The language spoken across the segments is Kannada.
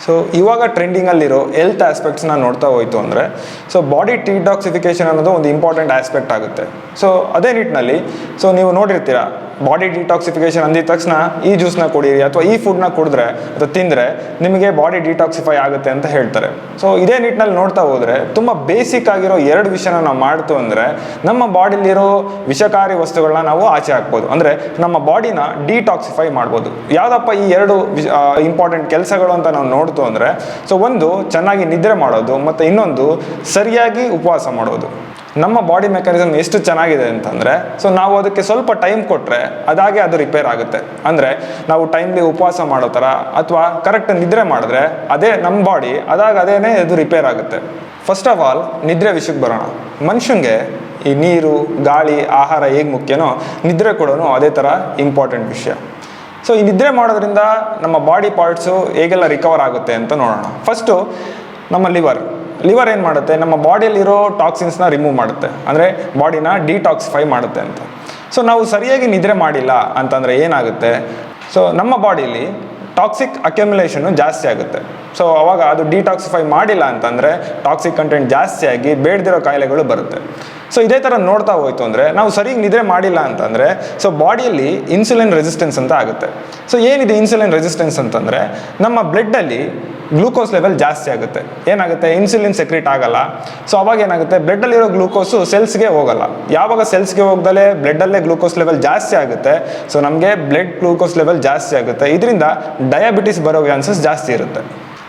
ಸೊ ಇವಾಗ ಟ್ರೆಂಡಿಂಗಲ್ಲಿರೋ ಹೆಲ್ತ್ ಆಸ್ಪೆಕ್ಟ್ಸ್ನ ನೋಡ್ತಾ ಹೋಯ್ತು ಅಂದರೆ ಸೊ ಬಾಡಿ ಡಿಟಾಕ್ಸಿಫಿಕೇಷನ್ ಅನ್ನೋದು ಒಂದು ಇಂಪಾರ್ಟೆಂಟ್ ಆಸ್ಪೆಕ್ಟ್ ಆಗುತ್ತೆ. ಸೊ ಅದೇ ನಿಟ್ಟಿನಲ್ಲಿ ಸೊ ನೀವು ನೋಡಿರ್ತೀರಾ, ಬಾಡಿ ಡಿಟಾಕ್ಸಿಫಿಕೇಷನ್ ಅಂದಿದ ತಕ್ಷಣ ಈ ಜ್ಯೂಸ್ನ ಕುಡೀರಿ ಅಥವಾ ಈ ಫುಡ್ನ ಕುಡಿದ್ರೆ ಅಥವಾ ತಿಂದರೆ ನಿಮಗೆ ಬಾಡಿ ಡಿಟಾಕ್ಸಿಫೈ ಆಗುತ್ತೆ ಅಂತ ಹೇಳ್ತಾರೆ. ಸೊ ಇದೇ ನಿಟ್ಟಿನಲ್ಲಿ ನೋಡ್ತಾ ಹೋದರೆ ತುಂಬ ಬೇಸಿಕ್ ಆಗಿರೋ 2 ವಿಷಯನ ನಾವು ಮಾಡ್ತು ಅಂದರೆ ನಮ್ಮ ಬಾಡಿಲಿರೋ ವಿಷಕಾರಿ ವಸ್ತುಗಳನ್ನ ನಾವು ಆಚೆ ಹಾಕ್ಬೋದು, ಅಂದರೆ ನಮ್ಮ ಬಾಡಿನ ಡಿಟಾಕ್ಸಿಫೈ ಮಾಡ್ಬೋದು. ಯಾವುದಪ್ಪ ಈ 2 ಇಂಪಾರ್ಟೆಂಟ್ ಕೆಲಸಗಳು ಅಂತ ನಾವು ನೋಡ್ತು ಅಂದರೆ ಸೊ ಒಂದು ಚೆನ್ನಾಗಿ ನಿದ್ರೆ ಮಾಡೋದು ಮತ್ತು ಇನ್ನೊಂದು ಸರಿಯಾಗಿ ಉಪವಾಸ ಮಾಡೋದು. ನಮ್ಮ ಬಾಡಿ ಮೆಕ್ಯಾನಿಸಮ್ ಎಷ್ಟು ಚೆನ್ನಾಗಿದೆ ಅಂತಂದರೆ ಸೊ ನಾವು ಅದಕ್ಕೆ ಸ್ವಲ್ಪ ಟೈಮ್ ಕೊಟ್ಟರೆ ಅದಾಗೆ ಅದು ರಿಪೇರ್ ಆಗುತ್ತೆ. ಅಂದರೆ ನಾವು ಟೈಮ್ಲಿ ಉಪವಾಸ ಮಾಡೋ ಥರ ಅಥವಾ ಕರೆಕ್ಟ್ ನಿದ್ರೆ ಮಾಡಿದ್ರೆ ಅದೇ ನಮ್ಮ ಬಾಡಿ ಅದೇನೇ ಅದು ರಿಪೇರ್ ಆಗುತ್ತೆ. ಫಸ್ಟ್ ಆಫ್ ಆಲ್ ನಿದ್ರೆ ವಿಷಯಕ್ಕೆ ಬರೋಣ. ಮನುಷ್ಯಂಗೆ ಈ ನೀರು, ಗಾಳಿ, ಆಹಾರ ಹೇಗೆ ಮುಖ್ಯನೋ ನಿದ್ರೆ ಕೊಡೋನು ಅದೇ ಥರ ಇಂಪಾರ್ಟೆಂಟ್ ವಿಷಯ. ಸೊ ಈ ನಿದ್ರೆ ಮಾಡೋದ್ರಿಂದ ನಮ್ಮ ಬಾಡಿ ಪಾರ್ಟ್ಸು ಹೇಗೆಲ್ಲ ರಿಕವರ್ ಆಗುತ್ತೆ ಅಂತ ನೋಡೋಣ. ಫಸ್ಟು ನಮ್ಮ ಲಿವರ್ ಏನು ಮಾಡುತ್ತೆ, ನಮ್ಮ ಬಾಡಿಯಲ್ಲಿರೋ ಟಾಕ್ಸಿನ್ಸ್ನ ರಿಮೂವ್ ಮಾಡುತ್ತೆ, ಅಂದರೆ ಬಾಡಿನ ಡಿಟಾಕ್ಸಿಫೈ ಮಾಡುತ್ತೆ ಅಂತ. ಸೊ ನಾವು ಸರಿಯಾಗಿ ನಿದ್ರೆ ಮಾಡಿಲ್ಲ ಅಂತಂದರೆ ಏನಾಗುತ್ತೆ, ಸೊ ನಮ್ಮ ಬಾಡಿಯಲ್ಲಿ ಟಾಕ್ಸಿಕ್ ಅಕ್ಯುಮುಲೇಷನ್ನು ಜಾಸ್ತಿ ಆಗುತ್ತೆ. ಸೊ ಅವಾಗ ಅದು ಡಿಟಾಕ್ಸಿಫೈ ಮಾಡಿಲ್ಲ ಅಂತಂದರೆ ಟಾಕ್ಸಿಕ್ ಕಂಟೆಂಟ್ ಜಾಸ್ತಿ ಆಗಿ ಬೇಡದಿರೋ ಕಾಯಿಲೆಗಳು ಬರುತ್ತೆ. ಸೊ ಇದೇ ಥರ ನೋಡ್ತಾ ಹೋಯ್ತು ಅಂದರೆ ನಾವು ಸರಿಯಾಗಿ ನಿದ್ರೆ ಮಾಡಿಲ್ಲ ಅಂತಂದರೆ ಸೊ ಬಾಡಿಯಲ್ಲಿ ಇನ್ಸುಲಿನ್ ರೆಸಿಸ್ಟೆನ್ಸ್ ಅಂತ ಆಗುತ್ತೆ. ಸೊ ಏನಿದೆ ಇನ್ಸುಲಿನ್ ರೆಸಿಸ್ಟೆನ್ಸ್ ಅಂತಂದರೆ ನಮ್ಮ ಬ್ಲಡ್ಡಲ್ಲಿ ಗ್ಲೂಕೋಸ್ ಲೆವೆಲ್ ಜಾಸ್ತಿ ಆಗುತ್ತೆ. ಏನಾಗುತ್ತೆ, ಇನ್ಸುಲಿನ್ ಸೆಕ್ರೇಟ್ ಆಗಲ್ಲ. ಸೊ ಅವಾಗ ಏನಾಗುತ್ತೆ, ಬ್ಲಡ್ಡಲ್ಲಿರೋ ಗ್ಲೂಕೋಸು ಸೆಲ್ಸ್ಗೆ ಹೋಗಲ್ಲ. ಯಾವಾಗ ಸೆಲ್ಸ್ಗೆ ಹೋಗ್ದಲೇ ಬ್ಲಡ್ಡಲ್ಲೇ ಗ್ಲೂಕೋಸ್ ಲೆವೆಲ್ ಜಾಸ್ತಿ ಆಗುತ್ತೆ, ಸೊ ನಮಗೆ ಬ್ಲಡ್ ಗ್ಲೂಕೋಸ್ ಲೆವೆಲ್ ಜಾಸ್ತಿ ಆಗುತ್ತೆ. ಇದರಿಂದ ಡಯಾಬಿಟಿಸ್ ಬರೋ ಚಾನ್ಸಸ್ ಜಾಸ್ತಿ ಇರುತ್ತೆ.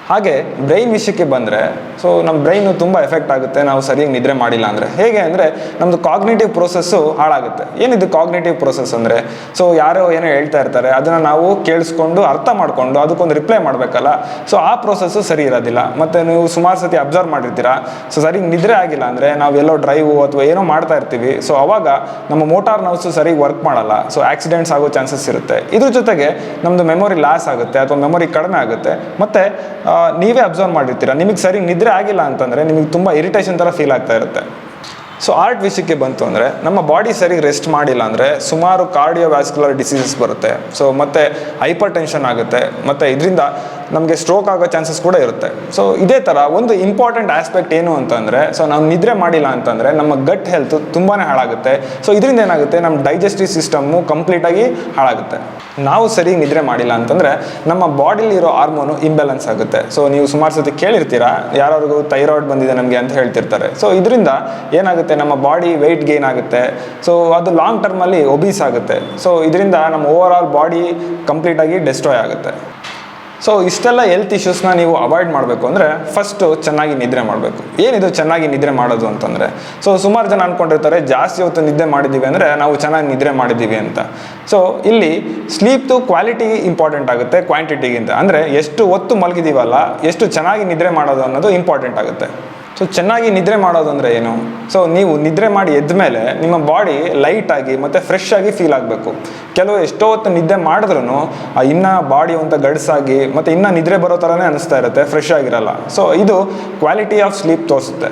ಹಾಗೆ ಬ್ರೈನ್ ವಿಷಯಕ್ಕೆ ಬಂದರೆ ಸೊ ನಮ್ಮ ಬ್ರೈನು ತುಂಬ ಎಫೆಕ್ಟ್ ಆಗುತ್ತೆ ನಾವು ಸರಿಯಾಗಿ ನಿದ್ರೆ ಮಾಡಿಲ್ಲ ಅಂದರೆ. ಹೇಗೆ ಅಂದರೆ ನಮ್ಮದು ಕಾಗ್ನೇಟಿವ್ ಪ್ರೋಸೆಸ್ಸು ಹಾಳಾಗುತ್ತೆ. ಏನಿದು ಕಾಗ್ನೇಟಿವ್ ಪ್ರೋಸೆಸ್ ಅಂದರೆ ಸೊ ಯಾರೋ ಏನೋ ಹೇಳ್ತಾ ಇರ್ತಾರೆ, ಅದನ್ನು ನಾವು ಕೇಳಿಸ್ಕೊಂಡು ಅರ್ಥ ಮಾಡಿಕೊಂಡು ಅದಕ್ಕೊಂದು ರಿಪ್ಲೈ ಮಾಡಬೇಕಲ್ಲ. ಸೊ ಆ ಪ್ರೋಸೆಸ್ಸು ಸರಿ ಇರೋದಿಲ್ಲ. ಮತ್ತು ನೀವು ಸುಮಾರು ಸತಿ ಅಬ್ಸರ್ವ್ ಮಾಡಿರ್ತೀರಾ, ಸೊ ಸರಿಯಾಗಿ ನಿದ್ರೆ ಆಗಿಲ್ಲ ಅಂದರೆ ನಾವು ಎಲ್ಲೋ ಡ್ರೈವು ಅಥವಾ ಏನೋ ಮಾಡ್ತಾ ಇರ್ತೀವಿ. ಸೊ ಅವಾಗ ನಮ್ಮ ಮೋಟಾರ್ ನರ್ವ್ಸು ಸರಿಯಾಗಿ ವರ್ಕ್ ಮಾಡಲ್ಲ. ಸೊ ಆಕ್ಸಿಡೆಂಟ್ಸ್ ಆಗೋ ಚಾನ್ಸಸ್ ಇರುತ್ತೆ. ಇದ್ರ ಜೊತೆಗೆ ನಮ್ಮದು ಮೆಮೊರಿ ಲಾಸ್ ಆಗುತ್ತೆ ಅಥವಾ ಮೆಮೊರಿ ಕಡಿಮೆ ಆಗುತ್ತೆ. ಮತ್ತು ನೀವೇ ಅಬ್ಸರ್ವ್ ಮಾಡಿರ್ತೀರ, ನಿಮಗೆ ಸರಿ ನಿದ್ರೆ ಆಗಿಲ್ಲ ಅಂತಂದರೆ ನಿಮಗೆ ತುಂಬ ಇರಿಟೇಷನ್ ಥರ ಫೀಲ್ ಆಗ್ತಾ ಇರುತ್ತೆ. ಸೊ ಆರ್ಟ್ ವಿಷಯಕ್ಕೆ ಬಂತು ಅಂದರೆ ನಮ್ಮ ಬಾಡಿ ಸರಿ ರೆಸ್ಟ್ ಮಾಡಿಲ್ಲ ಅಂದರೆ ಸುಮಾರು ಕಾರ್ಡಿಯೋವ್ಯಾಸ್ಕ್ಯುಲರ್ ಡಿಸೀಸಸ್ ಬರುತ್ತೆ. ಸೊ ಮತ್ತು ಹೈಪರ್ ಟೆನ್ಷನ್ ಆಗುತ್ತೆ, ಮತ್ತು ಇದರಿಂದ ನಮಗೆ ಸ್ಟ್ರೋಕ್ ಆಗೋ ಚಾನ್ಸಸ್ ಕೂಡ ಇರುತ್ತೆ. ಸೊ ಇದೇ ಥರ ಒಂದು ಇಂಪಾರ್ಟೆಂಟ್ ಆಸ್ಪೆಕ್ಟ್ ಏನು ಅಂತಂದರೆ ಸೊ ನಾವು ನಿದ್ರೆ ಮಾಡಿಲ್ಲ ಅಂತಂದರೆ ನಮ್ಮ ಗಟ್ ಹೆಲ್ತ್ ತುಂಬಾ ಹಾಳಾಗುತ್ತೆ. ಸೊ ಇದರಿಂದ ಏನಾಗುತ್ತೆ, ನಮ್ಮ ಡೈಜೆಸ್ಟಿವ್ ಸಿಸ್ಟಮ್ಮು ಕಂಪ್ಲೀಟಾಗಿ ಹಾಳಾಗುತ್ತೆ. ನಾವು ಸರಿ ನಿದ್ರೆ ಮಾಡಿಲ್ಲ ಅಂತಂದರೆ ನಮ್ಮ ಬಾಡಿಲಿರೋ ಹಾರ್ಮೋನು ಇಂಬ್ಯಾಲೆನ್ಸ್ ಆಗುತ್ತೆ. ಸೊ ನೀವು ಸುಮಾರು ಸತಿ ಕೇಳಿರ್ತೀರಾ, ಯಾರಿಗೂ ಥೈರಾಯ್ಡ್ ಬಂದಿದೆ ನಮಗೆ ಅಂತ ಹೇಳ್ತಿರ್ತಾರೆ. ಸೊ ಇದರಿಂದ ಏನಾಗುತ್ತೆ, ನಮ್ಮ ಬಾಡಿ ವೆಯ್ಟ್ ಗೇನ್ ಆಗುತ್ತೆ. ಸೊ ಅದು ಲಾಂಗ್ ಟರ್ಮಲ್ಲಿ ಒಬೀಸ್ ಆಗುತ್ತೆ. ಸೊ ಇದರಿಂದ ನಮ್ಮ ಓವರ್ ಆಲ್ ಬಾಡಿ ಕಂಪ್ಲೀಟಾಗಿ ಡೆಸ್ಟ್ರಾಯ್ ಆಗುತ್ತೆ. ಸೊ ಇಷ್ಟೆಲ್ಲ ಹೆಲ್ತ್ ಇಶ್ಯೂಸ್ನ ನೀವು ಅವಾಯ್ಡ್ ಮಾಡಬೇಕು ಅಂದರೆ ಫಸ್ಟು ಚೆನ್ನಾಗಿ ನಿದ್ರೆ ಮಾಡಬೇಕು. ಏನಿದು ಚೆನ್ನಾಗಿ ನಿದ್ರೆ ಮಾಡೋದು ಅಂತಂದರೆ ಸೊ ಸುಮಾರು ಜನ ಅಂದ್ಕೊಂಡಿರ್ತಾರೆ ಜಾಸ್ತಿ ಹೊತ್ತು ನಿದ್ದೆ ಮಾಡಿದ್ದೀವಿ ಅಂದರೆ ನಾವು ಚೆನ್ನಾಗಿ ನಿದ್ರೆ ಮಾಡಿದ್ದೀವಿ ಅಂತ. ಸೊ ಇಲ್ಲಿ ಸ್ಲೀಪ್ದು ಕ್ವಾಲಿಟಿ ಇಂಪಾರ್ಟೆಂಟ್ ಆಗುತ್ತೆ ಕ್ವಾಂಟಿಟಿಗಿಂತ. ಅಂದರೆ ಎಷ್ಟು ಹೊತ್ತು ಮಲಗಿದ್ದೀವಲ್ಲ, ಎಷ್ಟು ಚೆನ್ನಾಗಿ ನಿದ್ರೆ ಮಾಡೋದು ಅನ್ನೋದು ಇಂಪಾರ್ಟೆಂಟ್ ಆಗುತ್ತೆ. ಸೊ ಚೆನ್ನಾಗಿ ನಿದ್ರೆ ಮಾಡೋದು ಅಂದರೆ ಏನು, ಸೊ ನೀವು ನಿದ್ರೆ ಮಾಡಿ ಎದ್ದ ಮೇಲೆ ನಿಮ್ಮ ಬಾಡಿ ಲೈಟಾಗಿ ಮತ್ತು ಫ್ರೆಶ್ ಆಗಿ ಫೀಲ್ ಆಗಬೇಕು. ಕೆಲವು ಎಷ್ಟೋ ಹೊತ್ತು ನಿದ್ದೆ ಮಾಡಿದ್ರೂ ಇನ್ನೂ ಬಾಡಿ ಅಂತ ಗಡ್ಸಾಗಿ ಮತ್ತು ಇನ್ನೂ ನಿದ್ರೆ ಬರೋ ಥರನೇ ಅನಿಸ್ತಾ ಇರುತ್ತೆ, ಫ್ರೆಶ್ ಆಗಿರಲ್ಲ. ಸೊ ಇದು ಕ್ವಾಲಿಟಿ ಆಫ್ ಸ್ಲೀಪ್ ತೋರಿಸುತ್ತೆ.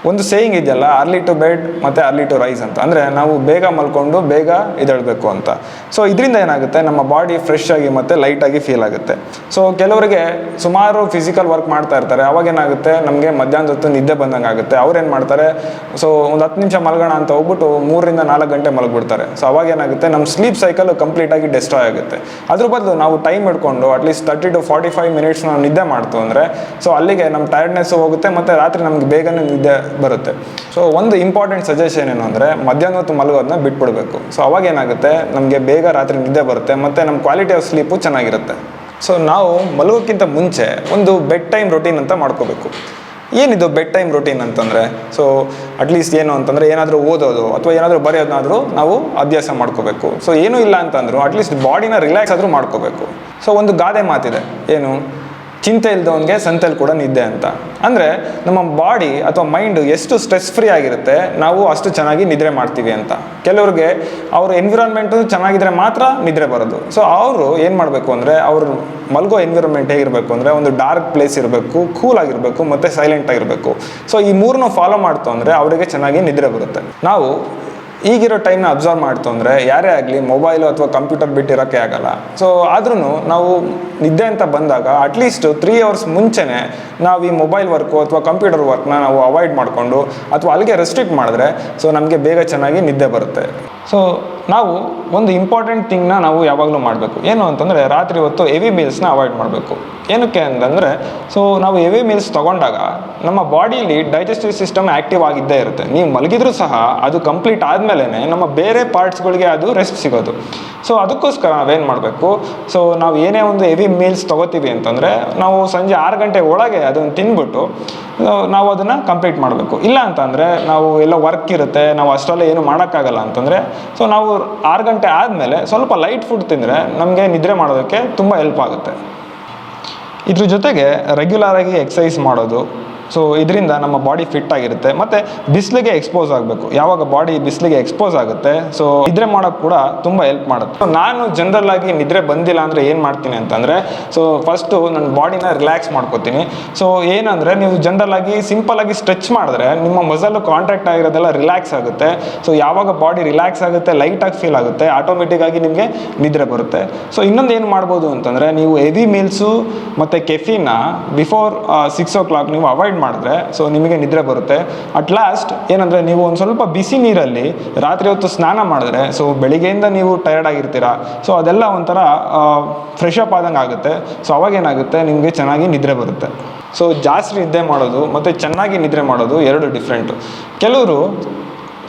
ಒಂದು ಸೇಯಿಂಗ್ ಇದೆಯಲ್ಲ, ಅರ್ಲಿ ಟು ಬೆಡ್ ಮತ್ತು ಅರ್ಲಿ ಟು ರೈಸ್ ಅಂತ. ಅಂದರೆ ನಾವು ಬೇಗ ಮಲ್ಕೊಂಡು ಬೇಗ ಎದ್ದೇಳಬೇಕು ಅಂತ. ಸೊ ಇದರಿಂದ ಏನಾಗುತ್ತೆ, ನಮ್ಮ ಬಾಡಿ ಫ್ರೆಶ್ ಆಗಿ ಮತ್ತು ಲೈಟಾಗಿ ಫೀಲ್ ಆಗುತ್ತೆ. ಸೊ ಕೆಲವರಿಗೆ ಸುಮಾರು ಫಿಸಿಕಲ್ ವರ್ಕ್ ಮಾಡ್ತಾ ಇರ್ತಾರೆ, ಅವಾಗ ಏನಾಗುತ್ತೆ ನಮಗೆ ಮಧ್ಯಾಹ್ನದ ಹೊತ್ತು ನಿದ್ದೆ ಬಂದಂಗೆ ಆಗುತ್ತೆ. ಅವ್ರೇನು ಮಾಡ್ತಾರೆ, ಸೊ ಒಂದು 10 ನಿಮಿಷ ಮಲಗೋಣ ಅಂತ ಹೋಗ್ಬಿಟ್ಟು 3 ರಿಂದ 4 ಗಂಟೆ ಮಲಗಿಬಿಡ್ತಾರೆ. ಸೊ ಅವಾಗ ಏನಾಗುತ್ತೆ, ನಮ್ಮ ಸ್ಲೀಪ್ ಸೈಕಲ್ ಕಂಪ್ಲೀಟಾಗಿ ಡೆಸ್ಟ್ರಾಯ್ ಆಗುತ್ತೆ. ಅದ್ರ ಬದಲು ನಾವು ಟೈಮ್ ಹಿಡ್ಕೊಂಡು ಅಟ್ಲೀಸ್ಟ್ 30 to 45 ಮಿನಿಟ್ಸ್ ನಾವು ನಿದ್ದೆ ಮಾಡ್ತು ಅಂದರೆ ಸೊ ಅಲ್ಲಿಗೆ ನಮ್ಮ ಟೈರ್ಡ್ನೆಸ್ಸು ಹೋಗುತ್ತೆ ಮತ್ತು ರಾತ್ರಿ ನಮ್ಗೆ ಬೇಗನೆ ನಿದ್ದೆ ಬರುತ್ತೆ. ಸೊ ಒಂದು ಇಂಪಾರ್ಟೆಂಟ್ ಸಜೆಷನ್ ಏನು ಅಂದರೆ ಮಧ್ಯಾಹ್ನ ಹೊತ್ತು ಮಲಗೋದನ್ನ ಬಿಟ್ಬಿಡ್ಬೇಕು. ಸೊ ಅವಾಗ ಏನಾಗುತ್ತೆ, ನಮಗೆ ಬೇಗ ರಾತ್ರಿ ನಿದ್ದೆ ಬರುತ್ತೆ ಮತ್ತು ನಮ್ಮ ಕ್ವಾಲಿಟಿ ಆಫ್ ಸ್ಲೀಪು ಚೆನ್ನಾಗಿರುತ್ತೆ. ಸೊ ನಾವು ಮಲಗೋಕ್ಕಿಂತ ಮುಂಚೆ ಒಂದು ಬೆಡ್ ಟೈಮ್ ರೊಟೀನ್ ಅಂತ ಮಾಡ್ಕೋಬೇಕು. ಏನಿದು ಬೆಡ್ ಟೈಮ್ ರೊಟೀನ್ ಅಂತಂದರೆ ಸೊ ಅಟ್ಲೀಸ್ಟ್ ಏನು ಅಂತಂದರೆ ಏನಾದರೂ ಓದೋದು ಅಥವಾ ಏನಾದರೂ ಬರೆಯೋದನ್ನಾದರೂ ನಾವು ಅಭ್ಯಾಸ ಮಾಡ್ಕೋಬೇಕು. ಸೊ ಏನೂ ಇಲ್ಲ ಅಂತಂದರೂ ಅಟ್ಲೀಸ್ಟ್ ಬಾಡಿನ ರಿಲ್ಯಾಕ್ಸ್ ಆದರೂ ಮಾಡ್ಕೋಬೇಕು. ಸೊ ಒಂದು ಗಾದೆ ಮಾತಿದೆ, ಏನು, ಚಿಂತೆ ಇಲ್ದವನಿಗೆ ಸಂತೆಯಲ್ಲಿ ಕೂಡ ನಿದ್ದೆ ಅಂತ. ಅಂದರೆ ನಮ್ಮ ಬಾಡಿ ಅಥವಾ ಮೈಂಡು ಎಷ್ಟು ಸ್ಟ್ರೆಸ್ ಫ್ರೀ ಆಗಿರುತ್ತೆ ನಾವು ಅಷ್ಟು ಚೆನ್ನಾಗಿ ನಿದ್ರೆ ಮಾಡ್ತೀವಿ ಅಂತ. ಕೆಲವ್ರಿಗೆ ಅವ್ರ ಎನ್ವಿರಾನ್ಮೆಂಟು ಚೆನ್ನಾಗಿದ್ರೆ ಮಾತ್ರ ನಿದ್ರೆ ಬರೋದು. ಸೊ ಅವರು ಏನು ಮಾಡಬೇಕು ಅಂದರೆ ಅವರು ಮಲಗೋ ಎನ್ವಿರಾನ್ಮೆಂಟ್ ಹೇಗಿರಬೇಕು ಅಂದರೆ ಒಂದು ಡಾರ್ಕ್ ಪ್ಲೇಸ್ ಇರಬೇಕು, ಕೂಲ್ ಆಗಿರಬೇಕು ಮತ್ತು ಸೈಲೆಂಟ್ ಆಗಿರಬೇಕು. ಸೊ ಈ 3 ಫಾಲೋ ಮಾಡ್ತು ಅಂದರೆ ಅವರಿಗೆ ಚೆನ್ನಾಗಿ ನಿದ್ರೆ ಬರುತ್ತೆ. ನಾವು ಈಗಿರೋ ಟೈಮ್ನ ಅಬ್ಸರ್ವ್ ಮಾಡ್ತು ಅಂದರೆ ಯಾರೇ ಆಗಲಿ ಮೊಬೈಲು ಅಥವಾ ಕಂಪ್ಯೂಟರ್ ಬಿಟ್ಟಿರೋಕ್ಕೆ ಆಗಲ್ಲ. ಸೊ ಆದ್ರೂ ನಾವು ನಿದ್ದೆ ಅಂತ ಬಂದಾಗ ಅಟ್ಲೀಸ್ಟ್ 3 ಅವರ್ಸ್ ಮುಂಚೆನೇ ನಾವು ಈ ಮೊಬೈಲ್ ವರ್ಕು ಅಥವಾ ಕಂಪ್ಯೂಟರ್ ವರ್ಕ್ನ ನಾವು ಅವಾಯ್ಡ್ ಮಾಡಿಕೊಂಡು ಅಥವಾ ಅಲ್ಲಿಗೆ ರೆಸ್ಟ್ರಿಕ್ಟ್ ಮಾಡಿದ್ರೆ ಸೊ ನಮಗೆ ಬೇಗ ಚೆನ್ನಾಗಿ ನಿದ್ದೆ ಬರುತ್ತೆ. ಸೊ ನಾವು ಒಂದು ಇಂಪಾರ್ಟೆಂಟ್ ಥಿಂಗ್ನ ನಾವು ಯಾವಾಗಲೂ ಮಾಡಬೇಕು, ಏನು ಅಂತಂದರೆ ರಾತ್ರಿ ಹೊತ್ತು ಹೆವಿ ಮೀಲ್ಸ್ನ ಅವಾಯ್ಡ್ ಮಾಡಬೇಕು. ಏನಕ್ಕೆ ಅಂತಂದರೆ ಸೊ ನಾವು ಹೆವಿ ಮೀಲ್ಸ್ ತೊಗೊಂಡಾಗ ನಮ್ಮ ಬಾಡಿಲಿ ಡೈಜೆಸ್ಟಿವ್ ಸಿಸ್ಟಮ್ ಆ್ಯಕ್ಟಿವ್ ಆಗಿದ್ದೇ ಇರುತ್ತೆ. ನೀವು ಮಲಗಿದ್ರೂ ಸಹ ಅದು ಕಂಪ್ಲೀಟ್ ಆದಮೇಲೆ ನಮ್ಮ ಬೇರೆ ಪಾರ್ಟ್ಸ್ಗಳಿಗೆ ಅದು ರೆಸ್ಟ್ ಸಿಗೋದು. ಸೊ ಅದಕ್ಕೋಸ್ಕರ ನಾವೇನು ಮಾಡಬೇಕು, ಸೊ ನಾವು ಏನೇ ಒಂದು ಹೆವಿ ಮೀಲ್ಸ್ ತೊಗೋತೀವಿ ಅಂತಂದರೆ ನಾವು ಸಂಜೆ 6 ಗಂಟೆ ಒಳಗೆ ಅದನ್ನು ತಿಂದ್ಬಿಟ್ಟು ನಾವು ಅದನ್ನು ಕಂಪ್ಲೀಟ್ ಮಾಡಬೇಕು. ಇಲ್ಲ ಅಂತಂದರೆ ನಾವು ಎಲ್ಲ ವರ್ಕ್ ಇರುತ್ತೆ, ನಾವು ಅಷ್ಟರಲ್ಲೇ ಏನು ಮಾಡೋಕ್ಕಾಗಲ್ಲ ಅಂತಂದರೆ ಸೊ ನಾವು 6 ಗಂಟೆ ಆದಮೇಲೆ ಸ್ವಲ್ಪ ಲೈಟ್ ಫುಡ್ ತಿಂದರೆ ನಮಗೆ ನಿದ್ರೆ ಮಾಡೋದಕ್ಕೆ ತುಂಬ ಹೆಲ್ಪ್ ಆಗುತ್ತೆ. ಇದ್ರ ಜೊತೆಗೆ ರೆಗ್ಯುಲರಾಗಿ ಎಕ್ಸಸೈಸ್ ಮಾಡೋದು, ಸೊ ಇದರಿಂದ ನಮ್ಮ ಬಾಡಿ ಫಿಟ್ ಆಗಿರುತ್ತೆ. ಮತ್ತು ಬಿಸಿಲಿಗೆ ಎಕ್ಸ್ಪೋಸ್ ಆಗಬೇಕು. ಯಾವಾಗ ಬಾಡಿ ಬಿಸಿಲಿಗೆ ಎಕ್ಸ್ಪೋಸ್ ಆಗುತ್ತೆ ಸೊ ನಿದ್ರೆ ಮಾಡೋಕ್ಕೆ ಕೂಡ ತುಂಬ ಹೆಲ್ಪ್ ಮಾಡುತ್ತೆ. ಸೊ ನಾನು ಜನರಲ್ ಆಗಿ ನಿದ್ರೆ ಬಂದಿಲ್ಲ ಅಂದರೆ ಏನು ಮಾಡ್ತೀನಿ ಅಂತಂದರೆ ಸೊ ಫಸ್ಟು ನನ್ನ ಬಾಡಿನ ರಿಲ್ಯಾಕ್ಸ್ ಮಾಡ್ಕೋತೀನಿ. ಸೊ ಏನಂದರೆ ನೀವು ಜನರಲ್ ಆಗಿ ಸಿಂಪಲ್ ಆಗಿ ಸ್ಟ್ರೆಚ್ ಮಾಡಿದ್ರೆ ನಿಮ್ಮ ಮಸಲು ಕಾಂಟ್ರಾಕ್ಟ್ ಆಗಿರೋದೆಲ್ಲ ರಿಲ್ಯಾಕ್ಸ್ ಆಗುತ್ತೆ. ಸೊ ಯಾವಾಗ ಬಾಡಿ ರಿಲ್ಯಾಕ್ಸ್ ಆಗುತ್ತೆ, ಲೈಟಾಗಿ ಫೀಲ್ ಆಗುತ್ತೆ, ಆಟೋಮೆಟಿಕ್ಕಾಗಿ ನಿಮಗೆ ನಿದ್ರೆ ಬರುತ್ತೆ. ಸೊ ಇನ್ನೊಂದು ಏನು ಮಾಡ್ಬೋದು ಅಂತಂದರೆ ನೀವು ಹೆವಿ ಮೀಲ್ಸು ಮತ್ತು ಕೆಫೀನ ಬಿಫೋರ್ 6 o'clock ನೀವು ಅವಾಯ್ಡ್ ಮಾಡಿದ್ರೆ ಸೊ ನಿಮಗೆ ನಿದ್ರೆ ಬರುತ್ತೆ. ಅಟ್ ಲಾಸ್ಟ್ ಏನಂದರೆ ನೀವು ಒಂದು ಸ್ವಲ್ಪ ಬಿಸಿ ನೀರಲ್ಲಿ ರಾತ್ರಿ ಹೊತ್ತು ಸ್ನಾನ ಮಾಡಿದ್ರೆ ಸೊ ಬೆಳಿಗ್ಗೆಯಿಂದ ನೀವು ಟಯರ್ಡ್ ಆಗಿರ್ತೀರಾ, ಸೊ ಅದೆಲ್ಲ ಒಂಥರ ಫ್ರೆಶ್ ಅಪ್ ಆದಂಗೆ ಆಗುತ್ತೆ. ಸೊ ಅವಾಗೇನಾಗುತ್ತೆ, ನಿಮಗೆ ಚೆನ್ನಾಗಿ ನಿದ್ರೆ ಬರುತ್ತೆ. ಸೊ ಜಾಸ್ತಿ ನಿದ್ದೆ ಮಾಡೋದು ಮತ್ತು ಚೆನ್ನಾಗಿ ನಿದ್ರೆ ಮಾಡೋದು 2 ಡಿಫ್ರೆಂಟು. ಕೆಲವರು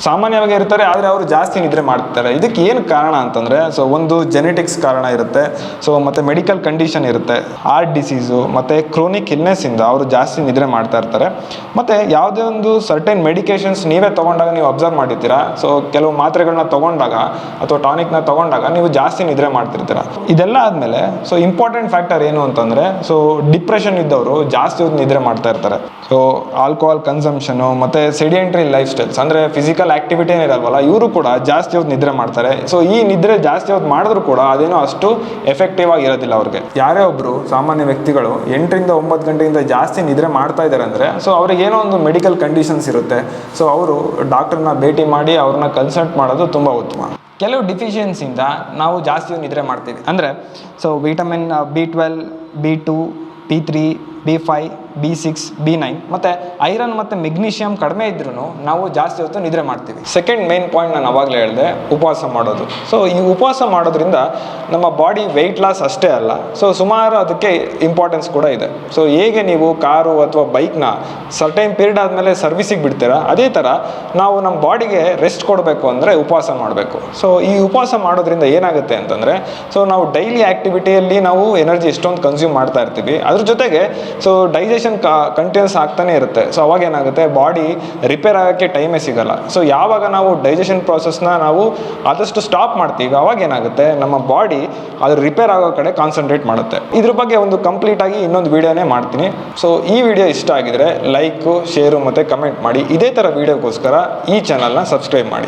ಸಾಮಾನ್ಯವಾಗಿ ಇರ್ತಾರೆ, ಆದರೆ ಅವರು ಜಾಸ್ತಿ ನಿದ್ರೆ ಮಾಡ್ತಾರೆ. ಇದಕ್ಕೆ ಏನು ಕಾರಣ ಅಂತಂದರೆ ಸೊ ಒಂದು ಜೆನೆಟಿಕ್ಸ್ ಕಾರಣ ಇರುತ್ತೆ, ಸೊ ಮತ್ತು ಮೆಡಿಕಲ್ ಕಂಡೀಷನ್ ಇರುತ್ತೆ, ಹಾರ್ಟ್ ಡಿಸೀಸು ಮತ್ತು ಕ್ರೋನಿಕ್ ಇಲ್ನೆಸ್ಸಿಂದ ಅವರು ಜಾಸ್ತಿ ನಿದ್ರೆ ಮಾಡ್ತಾ ಇರ್ತಾರೆ. ಮತ್ತು ಯಾವುದೇ ಒಂದು ಸರ್ಟೆನ್ ಮೆಡಿಕೇಷನ್ಸ್ ನೀವೇ ತೊಗೊಂಡಾಗ ನೀವು ಅಬ್ಸರ್ವ್ ಮಾಡಿರ್ತೀರ, ಸೊ ಕೆಲವು ಮಾತ್ರೆಗಳನ್ನ ತೊಗೊಂಡಾಗ ಅಥವಾ ಟಾನಿಕ್ನ ತೊಗೊಂಡಾಗ ನೀವು ಜಾಸ್ತಿ ನಿದ್ರೆ ಮಾಡ್ತಿರ್ತೀರ. ಇದೆಲ್ಲ ಆದಮೇಲೆ ಸೊ ಇಂಪಾರ್ಟೆಂಟ್ ಫ್ಯಾಕ್ಟರ್ ಏನು ಅಂತಂದರೆ ಸೊ ಡಿಪ್ರೆಷನ್ ಇದ್ದವರು ಜಾಸ್ತಿ ಹೊತ್ತು ನಿದ್ರೆ ಮಾಡ್ತಾ ಇರ್ತಾರೆ. ಸೊ ಆಲ್ಕೋಹಾಲ್ ಕನ್ಸಂಪ್ಷನು ಮತ್ತು ಸೆಡಿಯೆಂಟ್ರಿ ಲೈಫ್ ಸ್ಟೈಲ್ಸ್ ಅಂದರೆ ಫಿಸಿಕಲ್ ಆಕ್ಟಿವಿಟಿ ಏನಿರಲ್ವಲ್ಲ, ಇವರು ಕೂಡ ಜಾಸ್ತಿ ಹೊತ್ತು ನಿದ್ರೆ ಮಾಡ್ತಾರೆ. ಸೊ ಈ ನಿದ್ರೆ ಜಾಸ್ತಿ ಹೊತ್ತು ಮಾಡಿದ್ರು ಕೂಡ ಅದೇನೋ ಅಷ್ಟು ಎಫೆಕ್ಟಿವ್ ಆಗಿರೋದಿಲ್ಲ ಅವ್ರಿಗೆ. ಯಾರೇ ಒಬ್ಬರು ಸಾಮಾನ್ಯ ವ್ಯಕ್ತಿಗಳು 8 ರಿಂದ 9 ಗಂಟೆಯಿಂದ ಜಾಸ್ತಿ ನಿದ್ರೆ ಮಾಡ್ತಾ ಇದ್ದಾರೆ ಅಂದರೆ ಸೊ ಅವ್ರಿಗೆ ಏನೋ ಒಂದು ಮೆಡಿಕಲ್ ಕಂಡೀಷನ್ಸ್ ಇರುತ್ತೆ. ಸೊ ಅವರು ಡಾಕ್ಟರ್ನ ಭೇಟಿ ಮಾಡಿ ಅವ್ರನ್ನ ಕನ್ಸಲ್ಟ್ ಮಾಡೋದು ತುಂಬ ಉತ್ತಮ. ಕೆಲವು ಡಿಫಿಷಿಯನ್ಸಿಯಿಂದ ನಾವು ಜಾಸ್ತಿ ನಿದ್ರೆ ಮಾಡ್ತೀವಿ. ಅಂದರೆ so vitamin B12, B2, B3, B5, B6, B9 ಮತ್ತು ಐರನ್ ಮತ್ತು ಮೆಗ್ನೀಷಿಯಮ್ ಕಡಿಮೆ ಇದ್ರೂ ನಾವು ಜಾಸ್ತಿ ಹೊತ್ತು ನಿದ್ರೆ ಮಾಡ್ತೀವಿ. ಸೆಕೆಂಡ್ ಮೇನ್ ಪಾಯಿಂಟ್ ನಾನು ಅವಾಗಲೇ ಹೇಳಿದೆ, ಉಪವಾಸ ಮಾಡೋದು. ಸೊ ಈ ಉಪವಾಸ ಮಾಡೋದ್ರಿಂದ ನಮ್ಮ ಬಾಡಿ ವೆಯ್ಟ್ ಲಾಸ್ ಅಷ್ಟೇ ಅಲ್ಲ, ಸೊ ಸುಮಾರು ಅದಕ್ಕೆ ಇಂಪಾರ್ಟೆನ್ಸ್ ಕೂಡ ಇದೆ. ಸೊ ಹೇಗೆ ನೀವು ಕಾರು ಅಥವಾ ಬೈಕ್ನ ಸರ್ಟೈನ್ ಪೀರಿಯಡ್ ಆದಮೇಲೆ ಸರ್ವಿಸಿಗೆ ಬಿಡ್ತೀರಾ, ಅದೇ ಥರ ನಾವು ನಮ್ಮ ಬಾಡಿಗೆ ರೆಸ್ಟ್ ಕೊಡಬೇಕು ಅಂದರೆ ಉಪವಾಸ ಮಾಡಬೇಕು. ಸೊ ಈ ಉಪವಾಸ ಮಾಡೋದ್ರಿಂದ ಏನಾಗುತ್ತೆ ಅಂತಂದರೆ ಸೊ ನಾವು ಡೈಲಿ ಆ್ಯಕ್ಟಿವಿಟಿಯಲ್ಲಿ ನಾವು ಎನರ್ಜಿ ಎಷ್ಟೊಂದು ಕನ್ಸ್ಯೂಮ್ ಮಾಡ್ತಾ ಇರ್ತೀವಿ, ಅದ್ರ ಜೊತೆಗೆ ಸೊ ಡೈಜೆಷನ್ ಕಂಟಿನ್ಯೂಸ್ ಆಗ್ತಾನೆ ಇರುತ್ತೆ. ಸೊ ಅವಾಗ ಏನಾಗುತ್ತೆ, ಬಾಡಿ ರಿಪೇರ್ ಆಗೋಕ್ಕೆ ಟೈಮೇ ಸಿಗಲ್ಲ. ಸೊ ಯಾವಾಗ ನಾವು ಡೈಜೆಷನ್ ಪ್ರಾಸೆಸ್ನ ನಾವು ಆದಷ್ಟು ಸ್ಟಾಪ್ ಮಾಡ್ತೀವಿ, ಅವಾಗ ಏನಾಗುತ್ತೆ, ನಮ್ಮ ಬಾಡಿ ಅದು ರಿಪೇರ್ ಆಗೋ ಕಡೆ ಕಾನ್ಸಂಟ್ರೇಟ್ ಮಾಡುತ್ತೆ. ಇದ್ರ ಬಗ್ಗೆ ಒಂದು ಕಂಪ್ಲೀಟ್ ಆಗಿ ಇನ್ನೊಂದು ವಿಡಿಯೋನೇ ಮಾಡ್ತೀನಿ. ಸೊ ಈ ವಿಡಿಯೋ ಇಷ್ಟ ಆಗಿದ್ರೆ ಲೈಕು, ಶೇರು ಮತ್ತು ಕಮೆಂಟ್ ಮಾಡಿ. ಇದೇ ಥರ ವಿಡಿಯೋಗೋಸ್ಕರ ಈ ಚಾನಲ್ನ ಸಬ್ಸ್ಕ್ರೈಬ್ ಮಾಡಿ.